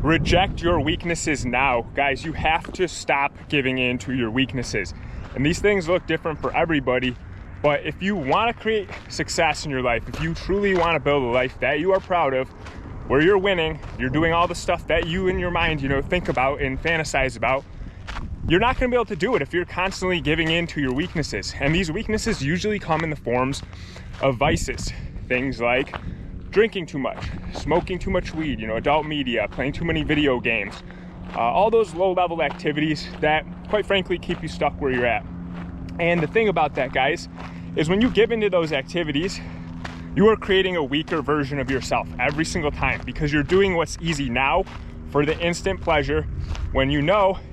Reject your weaknesses now. Guys, you have to stop giving in to your weaknesses. And these things look different for everybody, but if you want to create success in your life, if you truly want to build a life that you are proud of, where you're winning, you're doing all the stuff that you in your mind, think about and fantasize about, you're not going to be able to do it if you're constantly giving in to your weaknesses. And these weaknesses usually come in the forms of vices. Things like drinking too much, smoking too much weed, adult media, playing too many video games, all those low-level activities that, quite frankly, keep you stuck where you're at. And the thing about that, guys, is when you give into those activities, you are creating a weaker version of yourself every single time, because you're doing what's easy now for the instant pleasure, when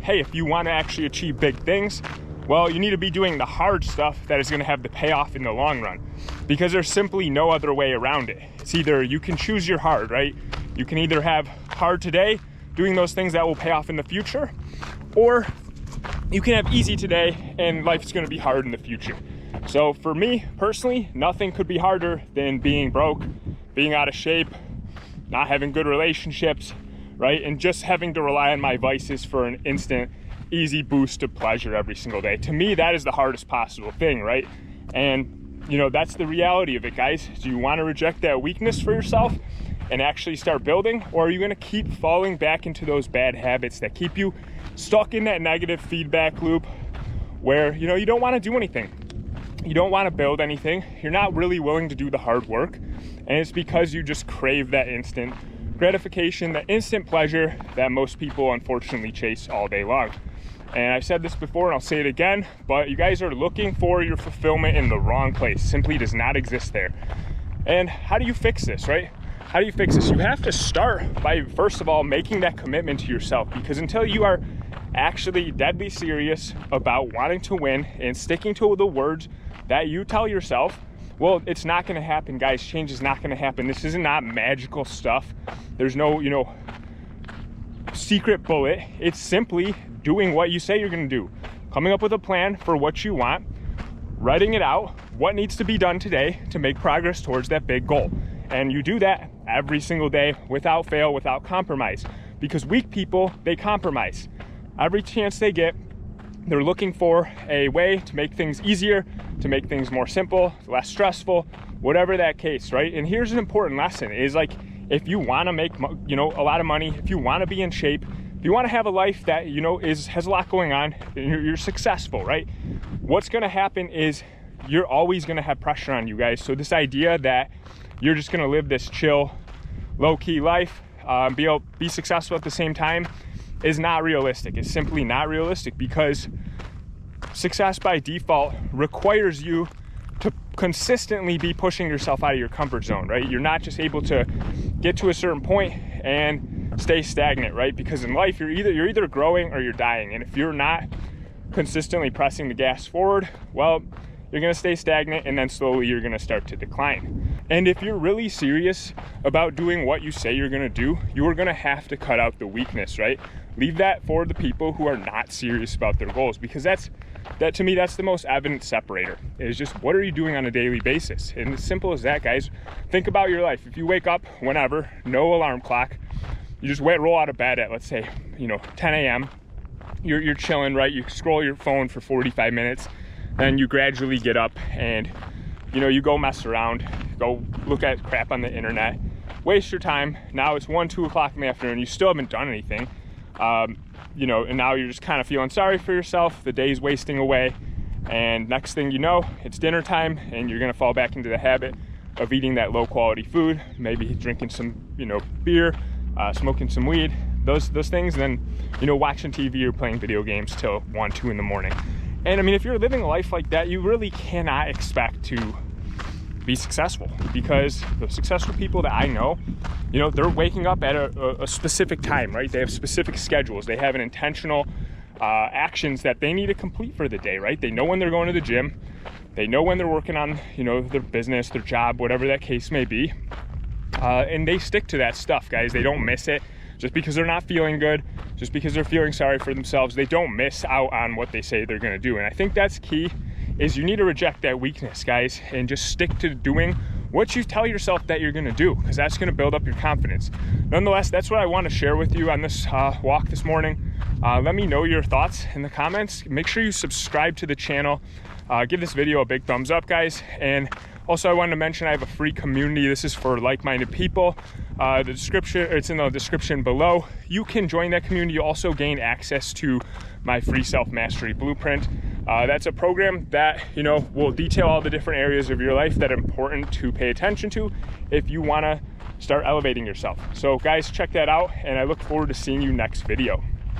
hey, if you want to actually achieve big things, well, you need to be doing the hard stuff that is going to have the payoff in the long run, because there's simply no other way around it. It's either you can choose your hard, right? You can either have hard today, doing those things that will pay off in the future, or you can have easy today and life's going to be hard in the future. So for me personally, nothing could be harder than being broke, being out of shape, not having good relationships, right? And just having to rely on my vices for an instant, easy boost of pleasure every single day. To me, that is the hardest possible thing, right? And that's the reality of it, guys. Do you want to reject that weakness for yourself and actually start building, or are you going to keep falling back into those bad habits that keep you stuck in that negative feedback loop where you don't want to do anything, you don't want to build anything, you're not really willing to do the hard work, and it's because you just crave that instant gratification, that instant pleasure that most people unfortunately chase all day long. And I've said this before and I'll say it again, but you guys are looking for your fulfillment in the wrong place. Simply does not exist there. And how do you fix this, right? How do you fix this? You have to start by, first of all, making that commitment to yourself, because until you are actually deadly serious about wanting to win and sticking to the words that you tell yourself, well, it's not going to happen, guys. Change is not going to happen. This is not magical stuff. There's no, secret bullet. It's simply doing what you say you're going to do, coming up with a plan for what you want, writing it out, what needs to be done today to make progress towards that big goal. And you do that every single day without fail, without compromise, because weak people, they compromise. Every chance they get, they're looking for a way to make things easier, to make things more simple, less stressful, whatever that case, right? And here's an important lesson is like, if you want to make, a lot of money, if you want to be in shape, if you want to have a life that, has a lot going on, and you're successful, right? What's going to happen is you're always going to have pressure on you, guys. So this idea that you're just going to live this chill, low-key life, be successful at the same time is not realistic. It's simply not realistic, because success by default requires you to consistently be pushing yourself out of your comfort zone, right? You're not just able to get to a certain point and stay stagnant, right? Because in life, you're either growing or you're dying. And if you're not consistently pressing the gas forward, well, you're going to stay stagnant, and then slowly you're going to start to decline. And if you're really serious about doing what you say you're going to do, you are going to have to cut out the weakness, right? Leave that for the people who are not serious about their goals, because that to me, that's the most evident separator, is just what are you doing on a daily basis? And as simple as that, guys. Think about your life. If you wake up whenever, no alarm clock, you just roll out of bed at, let's say, 10 a.m. You're chilling, right? You scroll your phone for 45 minutes, then you gradually get up and, you go mess around, go look at crap on the internet, waste your time. Now it's 1, 2 o'clock in the afternoon. You still haven't done anything. And now you're just kind of feeling sorry for yourself. The day's wasting away. And next thing you know, it's dinner time, and you're going to fall back into the habit of eating that low quality food, maybe drinking some, beer, smoking some weed, those things, and then, watching TV or playing video games till 1, 2 in the morning. And I mean, if you're living a life like that, you really cannot expect to be successful, because the successful people that I know, they're waking up at a specific time, right? They have specific schedules. They have an intentional actions that they need to complete for the day, right? They know when they're going to the gym. They know when they're working on, their business, their job, whatever that case may be. And they stick to that stuff, guys. They don't miss it. Just because they're not feeling good, just because they're feeling sorry for themselves, they don't miss out on what they say they're going to do. And I think that's key, is you need to reject that weakness, guys, and just stick to doing what you tell yourself that you're gonna do, because that's gonna build up your confidence. Nonetheless, that's what I want to share with you on this walk this morning. Let me know your thoughts in the comments. Make sure you subscribe to the channel. Give this video a big thumbs up, guys. And also, I wanted to mention I have a free community. This is for like-minded people. It's in the description below. You can join that community. You also gain access to my free self-mastery blueprint. That's a program that, you know, will detail all the different areas of your life that are important to pay attention to if you want to start elevating yourself. So guys, check that out, and I look forward to seeing you next video.